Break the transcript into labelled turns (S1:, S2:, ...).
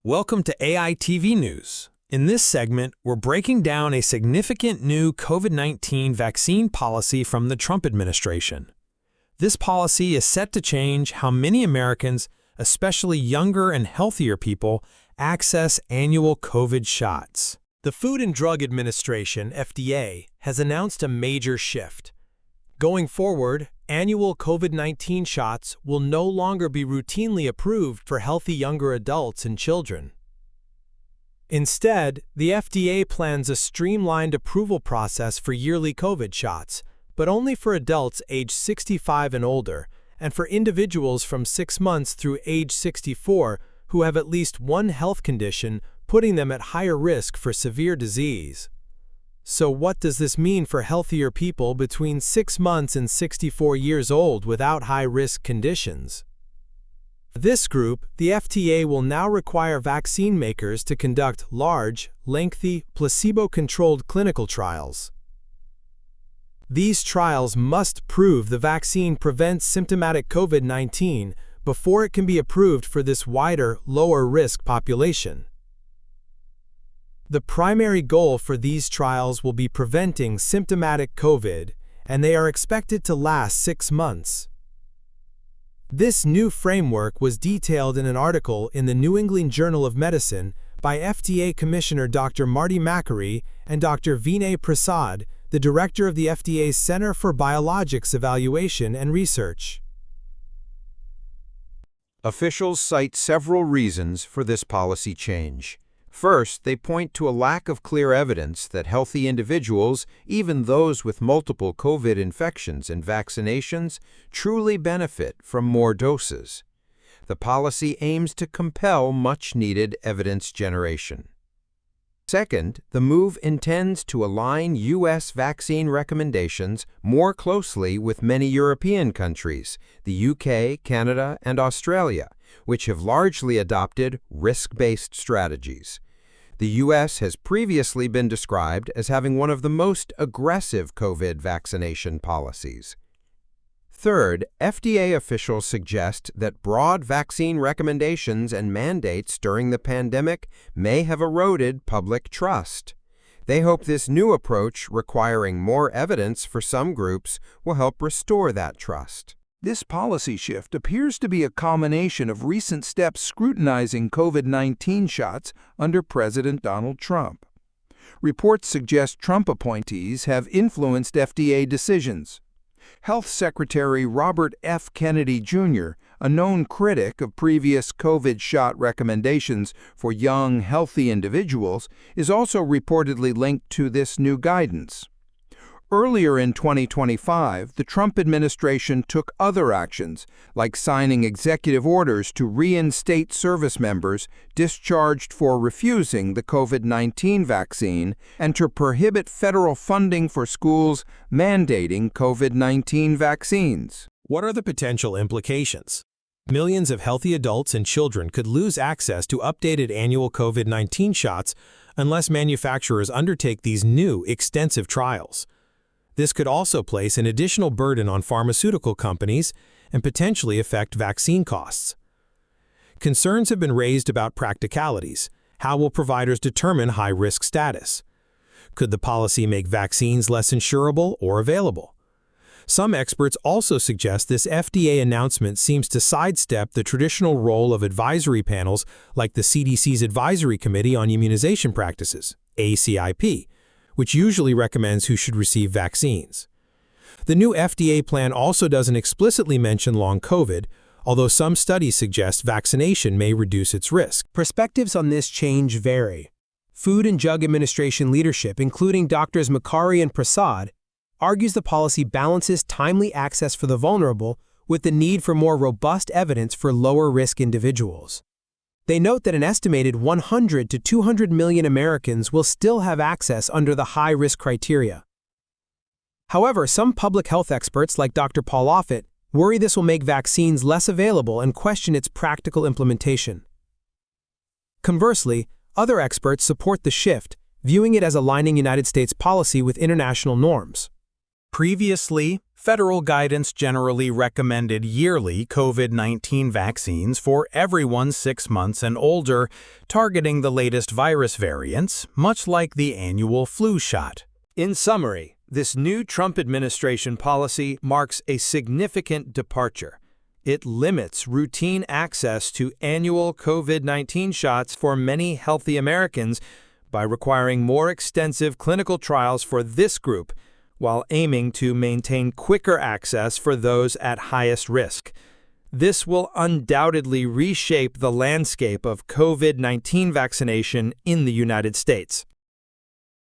S1: Welcome to AITV News. In this segment, we're breaking down a significant new COVID-19 vaccine policy from the Trump administration. This policy is set to change how many Americans, especially younger and healthier people, access annual COVID shots. The Food and Drug Administration, FDA, has announced a major shift. Going forward, annual COVID-19 shots will no longer be routinely approved for healthy younger adults and children. Instead, the FDA plans a streamlined approval process for yearly COVID shots, but only for adults age 65 and older, and for individuals from 6 months through age 64 who have at least one health condition putting them at higher risk for severe disease. So what does this mean for healthier people between 6 months and 64 years old without high-risk conditions? For this group, the FDA will now require vaccine makers to conduct large, lengthy, placebo-controlled clinical trials. These trials must prove the vaccine prevents symptomatic COVID-19 before it can be approved for this wider, lower-risk population. The primary goal for these trials will be preventing symptomatic COVID, and they are expected to last 6 months. This new framework was detailed in an article in the New England Journal of Medicine by FDA Commissioner Dr. Marty Makary and Dr. Vinay Prasad, the director of the FDA's Center for Biologics Evaluation and Research.
S2: Officials cite several reasons for this policy change. First, they point to a lack of clear evidence that healthy individuals, even those with multiple COVID infections and vaccinations, truly benefit from more doses. The policy aims to compel much-needed evidence generation. Second, the move intends to align U.S. vaccine recommendations more closely with many European countries, the UK, Canada, and Australia, which have largely adopted risk-based strategies. The U.S. has previously been described as having one of the most aggressive COVID vaccination policies. Third, FDA officials suggest that broad vaccine recommendations and mandates during the pandemic may have eroded public trust. They hope this new approach, requiring more evidence for some groups, will help restore that trust.
S3: This policy shift appears to be a culmination of recent steps scrutinizing COVID-19 shots under President Donald Trump. Reports suggest Trump appointees have influenced FDA decisions. Health Secretary Robert F. Kennedy Jr., a known critic of previous COVID shot recommendations for young, healthy individuals, is also reportedly linked to this new guidance. Earlier in 2025, the Trump administration took other actions, like signing executive orders to reinstate service members discharged for refusing the COVID-19 vaccine and to prohibit federal funding for schools mandating COVID-19 vaccines.
S1: What are the potential implications? Millions of healthy adults and children could lose access to updated annual COVID-19 shots unless manufacturers undertake these new, extensive trials. This could also place an additional burden on pharmaceutical companies and potentially affect vaccine costs. Concerns have been raised about practicalities. How will providers determine high-risk status? Could the policy make vaccines less insurable or available? Some experts also suggest this FDA announcement seems to sidestep the traditional role of advisory panels like the CDC's Advisory Committee on Immunization Practices, ACIP, which usually recommends who should receive vaccines. The new FDA plan also doesn't explicitly mention long COVID, although some studies suggest vaccination may reduce its risk. Perspectives on this change vary. Food and Drug Administration leadership, including Drs. Makary and Prasad, argues the policy balances timely access for the vulnerable with the need for more robust evidence for lower-risk individuals. They note that an estimated 100 to 200 million Americans will still have access under the high-risk criteria. However, some public health experts like Dr. Paul Offit worry this will make vaccines less available and question its practical implementation. Conversely, other experts support the shift, viewing it as aligning United States policy with international norms. Previously,
S4: Federal guidance generally recommended yearly COVID-19 vaccines for everyone 6 months and older, targeting the latest virus variants, much like the annual flu shot.
S1: In summary, this new Trump administration policy marks a significant departure. It limits routine access to annual COVID-19 shots for many healthy Americans by requiring more extensive clinical trials for this group, while aiming to maintain quicker access for those at highest risk. This will undoubtedly reshape the landscape of COVID-19 vaccination in the United States.